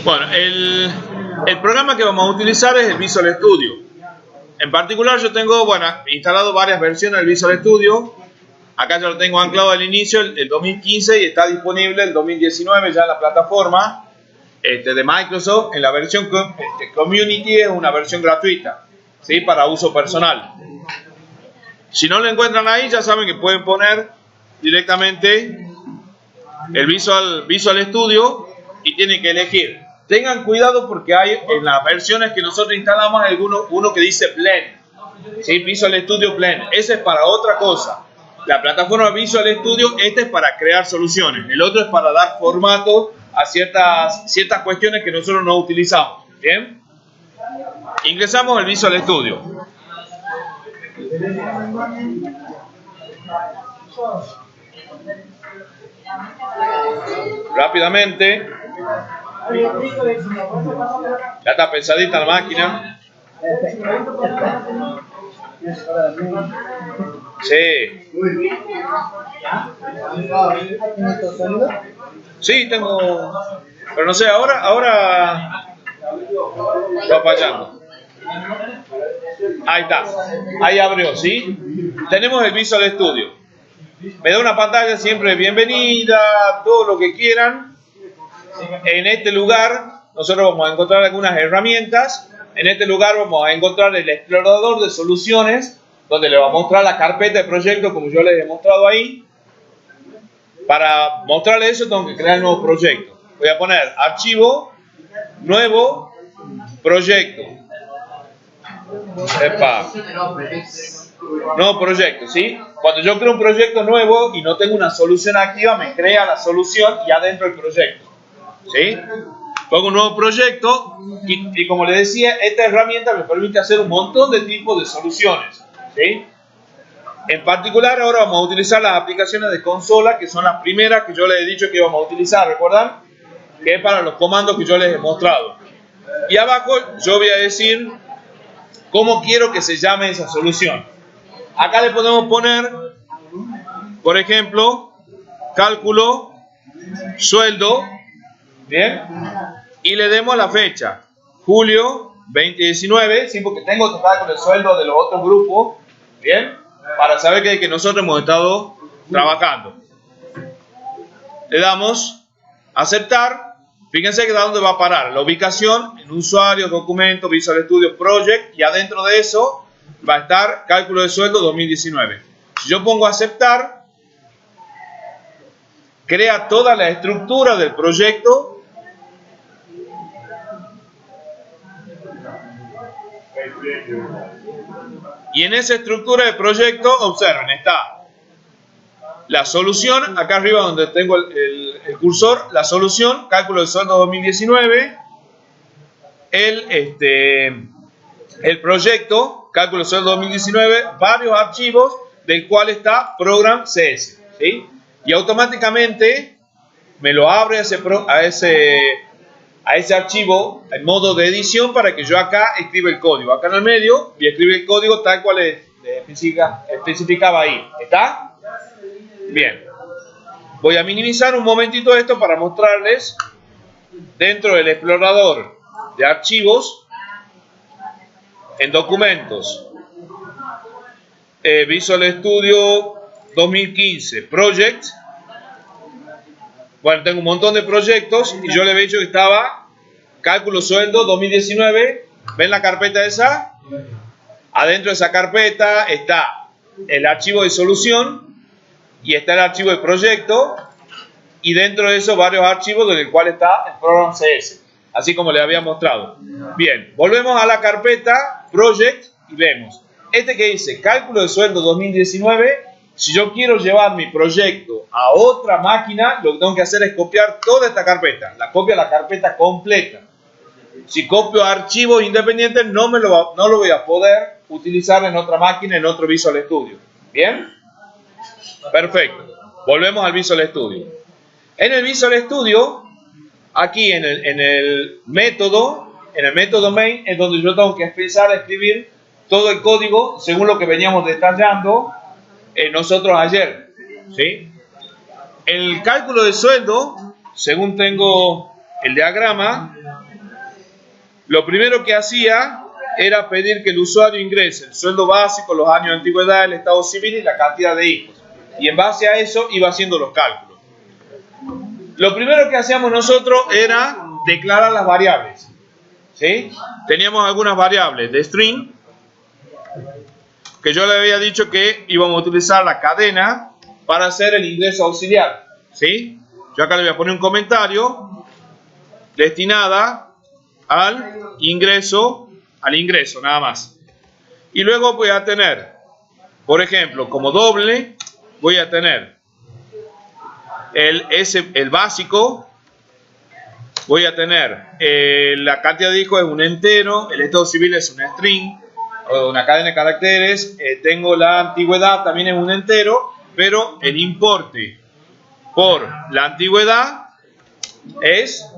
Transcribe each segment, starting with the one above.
Bueno, el programa que vamos a utilizar es el Visual Studio. En particular yo tengo, instalado varias versiones del Visual Studio. Acá ya lo tengo anclado al inicio, el 2015, y está disponible el 2019 ya en la plataforma de Microsoft. En la versión Community es una versión gratuita, ¿sí? Para uso personal. Si no lo encuentran ahí, ya saben que pueden poner directamente el Visual Studio y tienen que elegir. Tengan cuidado porque hay en las versiones que nosotros instalamos hay uno que dice Blend, ¿sí? Visual Studio Blend. Ese es para otra cosa. La plataforma Visual Studio, este es para crear soluciones. El otro es para dar formato a ciertas cuestiones que nosotros no utilizamos. ¿Bien? Ingresamos al Visual Studio. Rápidamente. Ya está pensadita la máquina. Sí. Sí, tengo. Pero no sé, ahora está fallando. Ahí está. Ahí abrió, ¿sí? Tenemos el Visual Studio. Me da una pantalla siempre de bienvenida, todo lo que quieran. En este lugar nosotros vamos a encontrar algunas herramientas. En este lugar vamos a encontrar el explorador de soluciones, donde le va a mostrar la carpeta de proyectos como yo les he mostrado ahí. Para mostrarles eso tengo que crear un nuevo proyecto. Voy a poner archivo, nuevo, proyecto. Epa. Nuevo proyecto, ¿sí? Cuando yo creo un proyecto nuevo y no tengo una solución activa, me crea la solución y adentro el proyecto, ¿sí? Pongo un nuevo proyecto y como les decía, esta herramienta me permite hacer un montón de tipos de soluciones, ¿sí? En particular ahora vamos a utilizar las aplicaciones de consola, que son las primeras que yo les he dicho que íbamos a utilizar, ¿recuerdan? Que es para los comandos que yo les he mostrado. Y abajo yo voy a decir cómo quiero que se llame esa solución. Acá le podemos poner, por ejemplo, cálculo, sueldo, ¿bien? Y le demos la fecha, julio 2019, ¿sí? Porque tengo total con el sueldo de los otros grupos, ¿bien? Para saber que nosotros hemos estado trabajando. Le damos aceptar. Fíjense que de dónde va a parar. La ubicación en usuario, documento, Visual Studio Project, y adentro de eso va a estar cálculo de sueldo 2019. Si yo pongo aceptar, crea toda la estructura del proyecto. Y en esa estructura de proyecto, observen, está la solución, acá arriba donde tengo el cursor, la solución, cálculo de sueldo 2019, el proyecto, cálculo de sueldo 2019, varios archivos, del cual está Program CS, ¿sí? Y automáticamente me lo abre a ese archivo en modo de edición para que yo acá escriba el código. Acá en el medio y escribe el código tal cual especificaba ahí. ¿Está? Bien. Voy a minimizar un momentito esto para mostrarles dentro del explorador de archivos, en documentos, Visual Studio 2015, Project. Bueno, tengo un montón de proyectos y yo le había dicho que estaba cálculo sueldo 2019. ¿Ven la carpeta esa? Adentro de esa carpeta está el archivo de solución y está el archivo de proyecto, y dentro de eso varios archivos del cual está el Program CS, así como les había mostrado. Bien, volvemos a la carpeta Project y vemos este que dice cálculo de sueldo 2019. Si yo quiero llevar mi proyecto a otra máquina, lo que tengo que hacer es copiar toda esta carpeta. La copio a la carpeta completa. Si copio archivos independientes, no lo voy a poder utilizar en otra máquina, en otro Visual Studio. ¿Bien? Perfecto. Volvemos al Visual Studio. En el Visual Studio, aquí en el método main, es donde yo tengo que empezar a escribir todo el código según lo que veníamos detallando nosotros ayer, ¿sí? El cálculo de sueldo, según tengo el diagrama, Lo primero que hacía era pedir que el usuario ingrese el sueldo básico, los años de antigüedad, el estado civil y la cantidad de hijos. Y en base a eso iba haciendo los cálculos. Lo primero que hacíamos nosotros era declarar las variables. ¿Sí? Teníamos algunas variables de string, que yo le había dicho que íbamos a utilizar la cadena para hacer el ingreso auxiliar. ¿Sí? Yo acá le voy a poner un comentario destinada al ingreso nada más. Y luego voy a tener, por ejemplo, como doble, voy a tener el básico, voy a tener la cantidad de hijos es un entero, el estado civil es un string, o una cadena de caracteres, tengo la antigüedad, también es un entero, pero el importe por la antigüedad es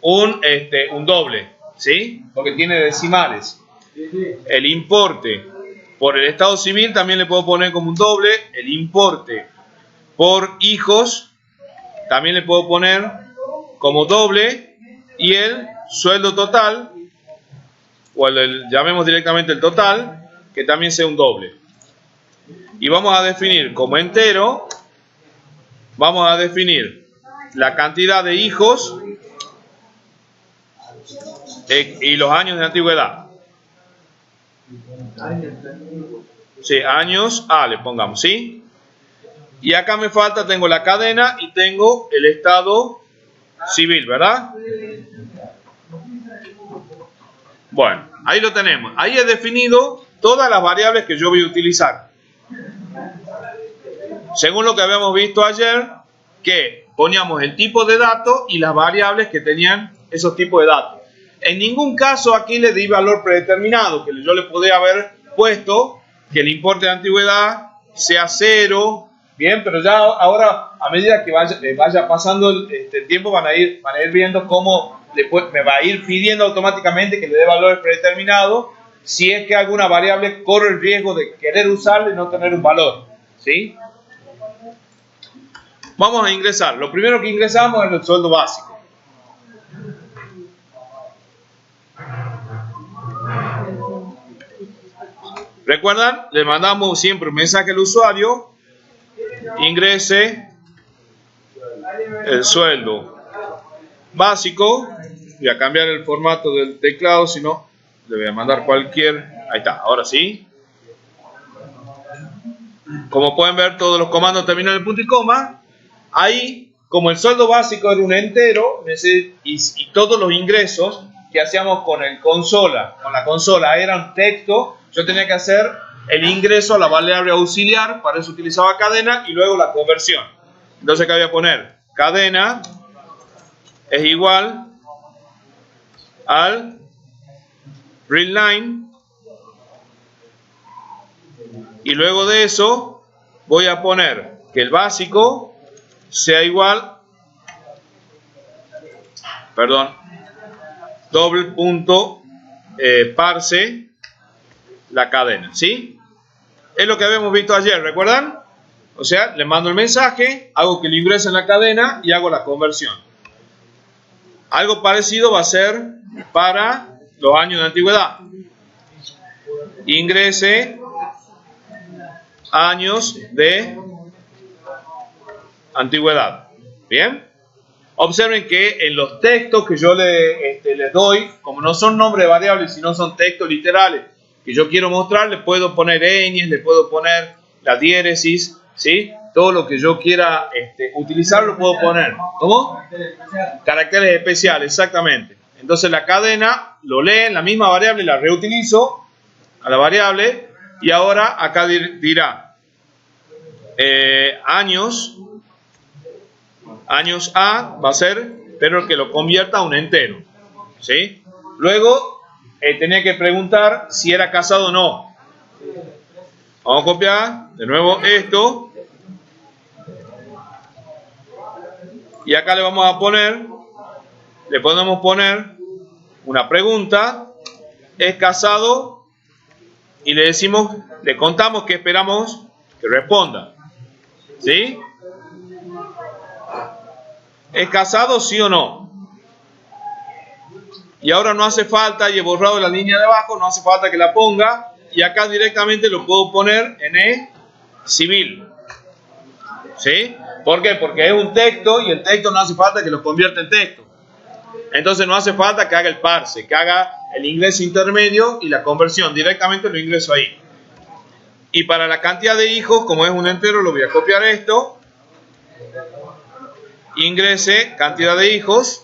un doble, ¿sí? Porque tiene decimales. El importe por el estado civil también le puedo poner como un doble. El importe por hijos también le puedo poner como doble. Y el sueldo total, o llamemos directamente el total, que también sea un doble. Y vamos a definir como entero, vamos a definir la cantidad de hijos y los años de antigüedad. Sí, años A le pongamos, ¿sí? Y acá me falta, tengo la cadena y tengo el estado civil, ¿verdad? Bueno, ahí lo tenemos. Ahí he definido todas las variables que yo voy a utilizar. Según lo que habíamos visto ayer, que poníamos el tipo de datos y las variables que tenían esos tipos de datos. En ningún caso aquí le di valor predeterminado, que yo le podría haber puesto que el importe de antigüedad sea 0. Bien, pero ya ahora, a medida que vaya pasando el tiempo, van a ir viendo cómo me va a ir pidiendo automáticamente que le dé valores predeterminados si es que alguna variable corre el riesgo de querer usarla y no tener un valor. ¿Sí? Vamos a ingresar. Lo primero que ingresamos es el sueldo básico. ¿Recuerdan? Le mandamos siempre un mensaje al usuario. Ingrese el sueldo básico. Voy a cambiar el formato del teclado, si no, le voy a mandar cualquier. Ahí está, ahora sí. Como pueden ver, todos los comandos terminan en punto y coma. Ahí, como el sueldo básico era un entero, y todos los ingresos que hacíamos con la consola eran texto, yo tenía que hacer el ingreso a la variable auxiliar, para eso utilizaba cadena, y luego la conversión. Entonces acá voy a poner cadena es igual al readLine, y luego de eso voy a poner que el básico sea igual, doble punto parse la cadena, ¿sí? Es lo que habíamos visto ayer, ¿recuerdan? O sea, le mando el mensaje, hago que lo ingrese en la cadena y hago la conversión. Algo parecido va a ser para los años de antigüedad. Ingrese años de antigüedad. ¿Bien? Observen que en los textos que yo les doy, como no son nombres de variables, sino son textos literales que yo quiero mostrar, le puedo poner ñes, le puedo poner la diéresis, ¿sí? Todo lo que yo quiera utilizar lo puedo poner. ¿Cómo? Caracteres especiales, exactamente. Entonces la cadena lo lee en la misma variable, la reutilizo a la variable, y ahora acá dirá años A va a ser, pero que lo convierta a un entero, ¿sí? Luego tenía que preguntar si era casado o no. Vamos a copiar de nuevo esto, y acá le podemos poner una pregunta: ¿es casado? Y le contamos que esperamos que responda, ¿sí? ¿Es casado, sí o no? Y ahora no hace falta, y he borrado la línea de abajo, no hace falta que la ponga. Y acá directamente lo puedo poner en E civil. ¿Sí? ¿Por qué? Porque es un texto y el texto no hace falta que lo convierta en texto. Entonces no hace falta que haga el parse, que haga el ingreso intermedio y la conversión. Directamente lo ingreso ahí. Y para la cantidad de hijos, como es un entero, lo voy a copiar esto. Ingrese cantidad de hijos.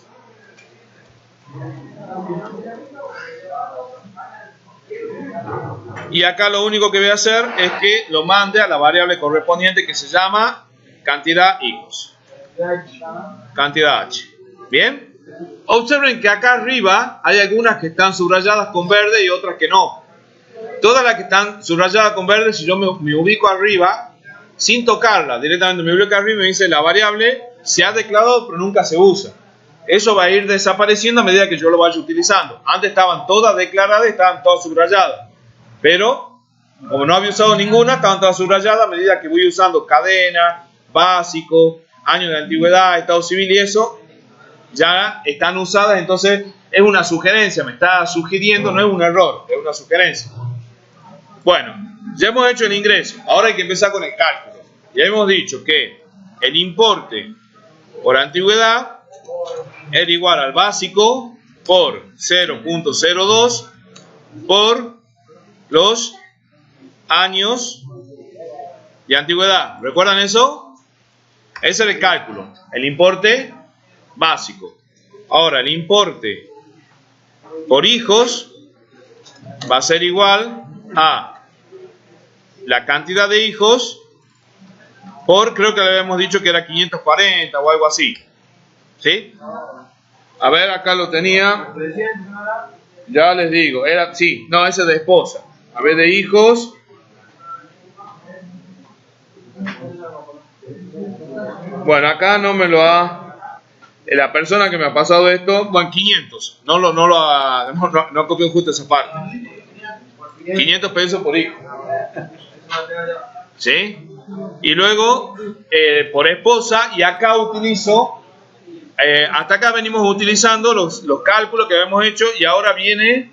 Y acá lo único que voy a hacer es que lo mande a la variable correspondiente que se llama cantidad hijos. Cantidad H. ¿Bien? Observen que acá arriba hay algunas que están subrayadas con verde y otras que no. Todas las que están subrayadas con verde, si yo me ubico arriba, sin tocarla, directamente me ubico arriba y me dice la variable se ha declarado pero nunca se usa. Eso va a ir desapareciendo a medida que yo lo vaya utilizando. Antes estaban todas declaradas, estaban todas subrayadas. Pero, como no había usado ninguna, estaban todas subrayadas a medida que voy usando cadena, básico, año de antigüedad, estado civil y eso, ya están usadas. Entonces es una sugerencia, me está sugiriendo, no es un error, es una sugerencia. Bueno, ya hemos hecho el ingreso, ahora hay que empezar con el cálculo. Ya hemos dicho que el importe por antigüedad era igual al básico por 0.02 por los años de antigüedad. ¿Recuerdan eso? Ese era el cálculo, el importe básico. Ahora, el importe por hijos va a ser igual a la cantidad de hijos por, creo que le habíamos dicho que era 540 o algo así. ¿Sí? A ver, acá lo tenía. Ya les digo, era, sí, no, ese de esposa. A ver, de hijos. Bueno, acá no me lo ha... La persona que me ha pasado esto, bueno, 500. No copió justo esa parte. 500 pesos por hijo. ¿Sí? Y luego, por esposa, y acá utilizo... hasta acá venimos utilizando los cálculos que habíamos hecho y ahora viene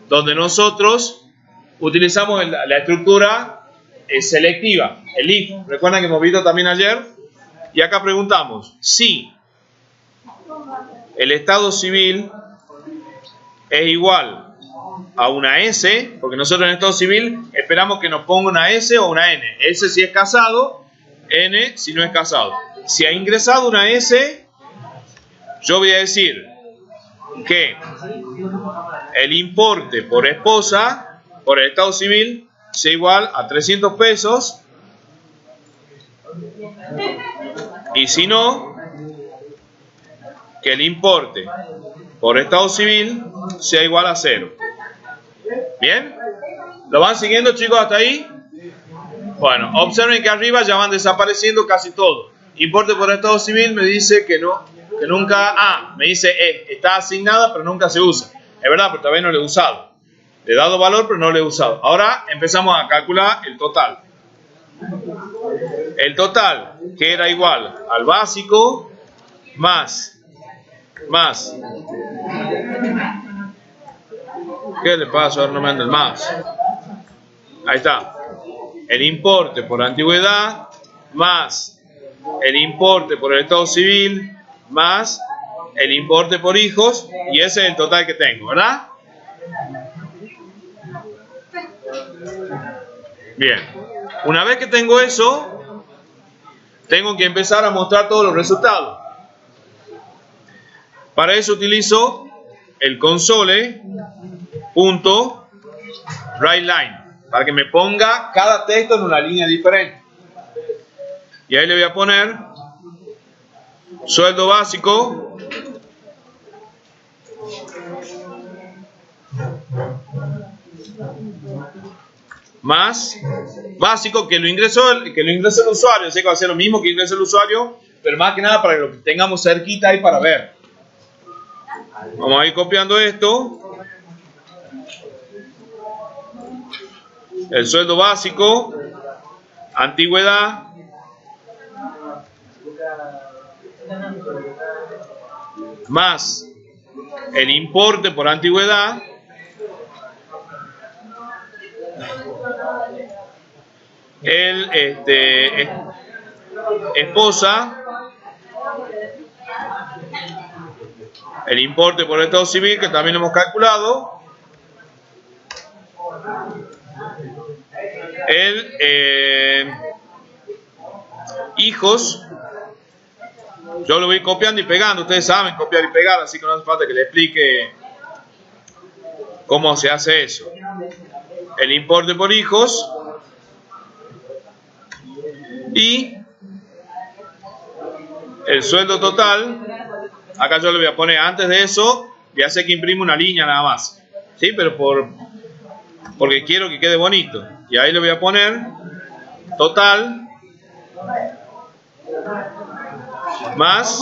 donde nosotros utilizamos la estructura selectiva, el if. Recuerdan que hemos visto también ayer. Y acá preguntamos si el estado civil es igual a una S, porque nosotros en el estado civil esperamos que nos ponga una S o una N. S si es casado, N si no es casado. Si ha ingresado una S, yo voy a decir que el importe por esposa, por el estado civil, sea igual a 300 pesos. Y si no, que el importe por estado civil sea igual a 0. ¿Bien? ¿Lo van siguiendo, chicos, hasta ahí? Bueno, observen que arriba ya van desapareciendo casi todo. Importe por estado civil me dice que no, que nunca, me dice está asignada pero nunca se usa. Es verdad, pero todavía no lo he usado. Le he dado valor pero no lo he usado. Ahora empezamos a calcular el total. El total, que era igual al básico más ¿qué le pasa? Ahora no me anda el más. Ahí está. El importe por antigüedad más el importe por el estado civil más el importe por hijos, y ese es el total que tengo, ¿verdad? Bien. Una vez que tengo eso, tengo que empezar a mostrar todos los resultados. Para eso utilizo el console.writeLine para que me ponga cada texto en una línea diferente. Y ahí le voy a poner sueldo básico más básico que lo ingresó el usuario. Sé que va a ser lo mismo que ingresa el usuario, pero más que nada para que lo tengamos cerquita ahí para ver. Vamos a ir copiando esto. El sueldo básico, antigüedad, más el importe por antigüedad el esposa, el importe por estado civil que también hemos calculado, el hijos, yo lo voy copiando y pegando, ustedes saben copiar y pegar, así que no hace falta que les explique cómo se hace eso. El importe por hijos y el sueldo total. Acá yo le voy a poner, antes de eso, voy a hacer que imprime una línea nada más, ¿sí? Pero porque quiero que quede bonito. Y ahí le voy a poner total más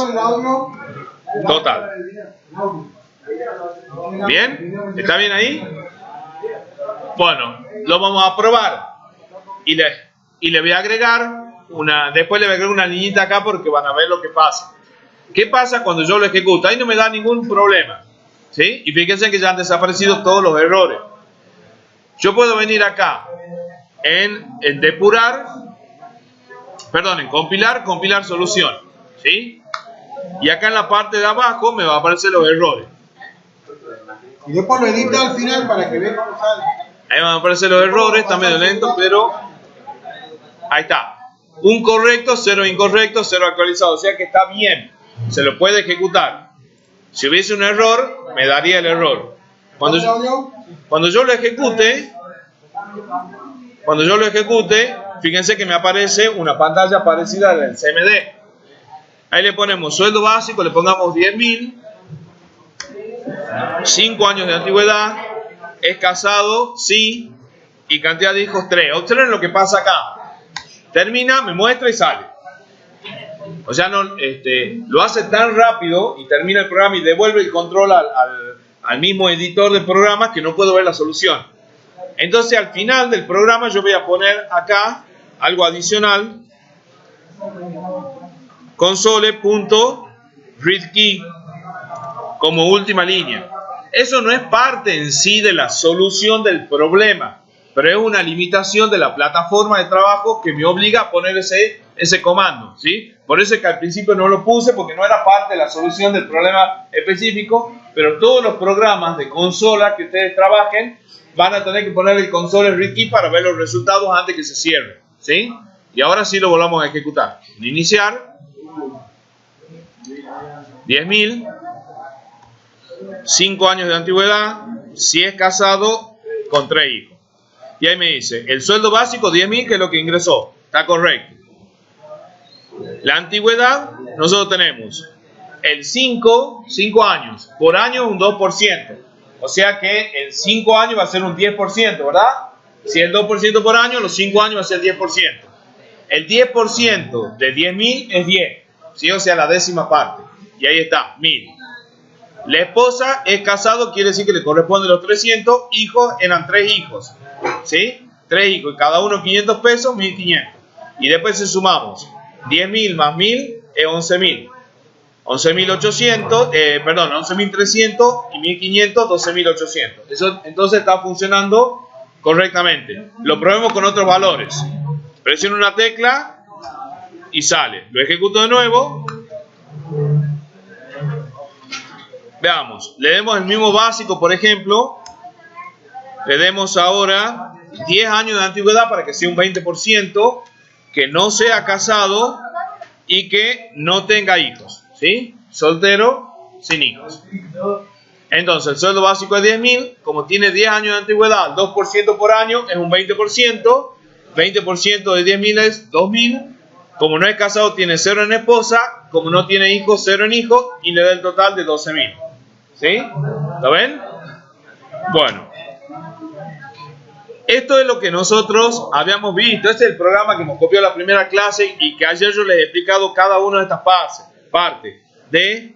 total. ¿Bien? ¿Está bien ahí? Bueno, lo vamos a probar. Y le voy a agregar después le voy a agregar una niñita acá porque van a ver lo que pasa. ¿Qué pasa cuando yo lo ejecuto? Ahí no me da ningún problema, ¿sí? Y fíjense que ya han desaparecido todos los errores. Yo puedo venir acá en depurar, perdón, en compilar solución, ¿sí? Y acá en la parte de abajo me va a aparecer los errores. Y después lo edita al final para que vean cómo sale. Ahí van a aparecer los errores, está medio lento, pero ahí está. Un correcto, 0 incorrecto, 0 actualizado, o sea que está bien. Se lo puede ejecutar. Si hubiese un error, me daría el error. Cuando yo lo ejecute, fíjense que me aparece una pantalla parecida al CMD. Ahí le ponemos sueldo básico, le pongamos 10.000, 5 años de antigüedad, es casado, sí, y cantidad de hijos 3. Observen lo que pasa acá. Termina, me muestra y sale. O sea, no, lo hace tan rápido y termina el programa y devuelve el control al mismo editor de programas que no puedo ver la solución. Entonces, al final del programa yo voy a poner acá algo adicional. Console.readKey como última línea. Eso no es parte en sí de la solución del problema, pero es una limitación de la plataforma de trabajo que me obliga a poner ese comando, ¿sí? Por eso es que al principio no lo puse, porque no era parte de la solución del problema específico, pero todos los programas de consola que ustedes trabajen van a tener que poner el console readKey para ver los resultados antes que se cierre, ¿sí? Y ahora sí lo volvamos a ejecutar. Iniciar. 10.000. 5 años de antigüedad. Si es casado, con 3 hijos. Y ahí me dice, el sueldo básico 10.000, que es lo que ingresó. Está correcto. La antigüedad, nosotros tenemos el 5 años. Por año un 2%. O sea que en 5 años va a ser un 10%, ¿verdad? Si es 2% por año, los 5 años va a ser 10%. El 10% de 10.000 es 10. ¿Sí? O sea, la décima parte. Y ahí está, 1.000. La esposa es casado, quiere decir que le corresponde los 300. Hijos eran 3 hijos. ¿Sí? 3 hijos. Y cada uno 500 pesos, 1.500. Y después si sumamos 10.000 más 1.000 es 11.000. 11.800, 11.300 y 1.500, 12.800. Eso entonces está funcionando correctamente. Lo probemos con otros valores. Presiono una tecla y sale. Lo ejecuto de nuevo. Veamos. Le demos el mismo básico, por ejemplo. Le demos ahora 10 años de antigüedad para que sea un 20%, que no sea casado y que no tenga hijos. ¿Sí? Soltero, sin hijos. Entonces, el sueldo básico es 10.000. Como tiene 10 años de antigüedad, 2% por año es un 20%. 20% de 10.000 es 2.000. Como no es casado, tiene 0 en esposa. Como no tiene hijos, 0 en hijos. Y le da el total de 12.000. ¿Sí? ¿Lo ven? Bueno. Esto es lo que nosotros habíamos visto. Este es el programa que hemos copiado en la primera clase y que ayer yo les he explicado cada una de estas partes de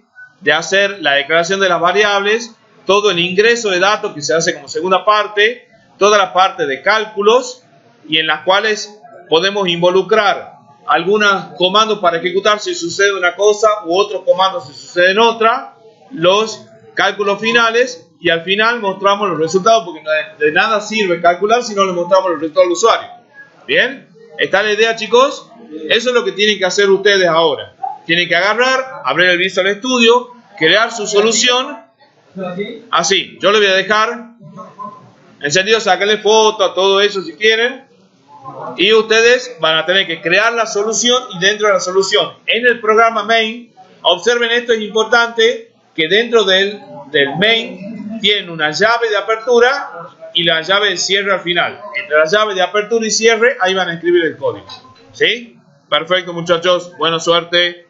hacer la declaración de las variables, todo el ingreso de datos que se hace como segunda parte, toda la parte de cálculos y en las cuales podemos involucrar algunos comandos para ejecutar si sucede una cosa u otros comandos si suceden otra, los cálculos finales y al final mostramos los resultados, porque de nada sirve calcular si no le mostramos los resultados al usuario. ¿Bien? ¿Está la idea, chicos? Eso es lo que tienen que hacer ustedes ahora. Tienen que agarrar, abrir el Visual Studio, crear su solución. Así, yo le voy a dejar encendido, sacarle foto a todo eso si quieren. Y ustedes van a tener que crear la solución y dentro de la solución, en el programa main, observen esto, es importante que dentro del main tienen una llave de apertura y la llave de cierre al final. Entre la llave de apertura y cierre, ahí van a escribir el código. ¿Sí? Perfecto, muchachos. Buena suerte.